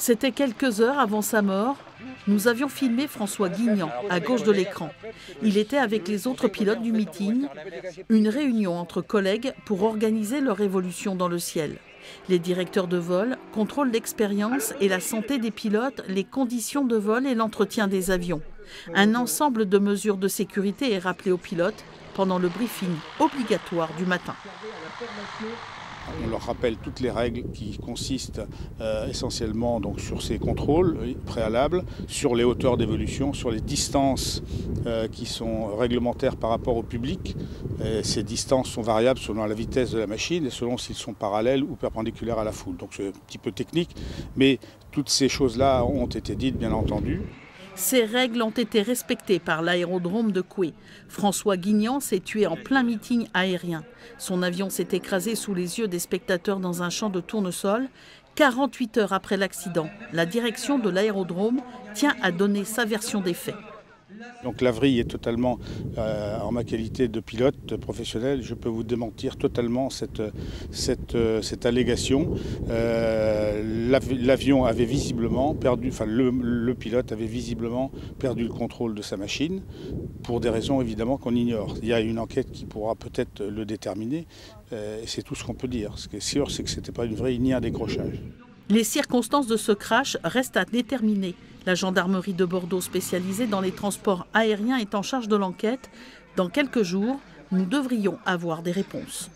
C'était quelques heures avant sa mort. Nous avions filmé François Guignan, à gauche de l'écran. Il était avec les autres pilotes du meeting, une réunion entre collègues pour organiser leur évolution dans le ciel. Les directeurs de vol contrôlent l'expérience et la santé des pilotes, les conditions de vol et l'entretien des avions. Un ensemble de mesures de sécurité est rappelé aux pilotes pendant le briefing obligatoire du matin. On leur rappelle toutes les règles qui consistent essentiellement donc, sur ces contrôles préalables, sur les hauteurs d'évolution, sur les distances qui sont réglementaires par rapport au public. Ces distances sont variables selon la vitesse de la machine et selon s'ils sont parallèles ou perpendiculaires à la foule. Donc c'est un petit peu technique, mais toutes ces choses-là ont été dites, bien entendu. Ces règles ont été respectées par l'aérodrome de Coué. François Guignan s'est tué en plein meeting aérien. Son avion s'est écrasé sous les yeux des spectateurs dans un champ de tournesol. 48 heures après l'accident, la direction de l'aérodrome tient à donner sa version des faits. Donc la vrille est totalement, en ma qualité de pilote professionnel, je peux vous démentir totalement cette allégation. L'avion avait visiblement perdu, enfin le pilote avait visiblement perdu le contrôle de sa machine pour des raisons évidemment qu'on ignore. Il y a une enquête qui pourra peut-être le déterminer et c'est tout ce qu'on peut dire. Ce qui est sûr, c'est que ce n'était pas une vrille ni un décrochage. Les circonstances de ce crash restent à déterminer. La gendarmerie de Bordeaux, spécialisée dans les transports aériens, est en charge de l'enquête. Dans quelques jours, nous devrions avoir des réponses.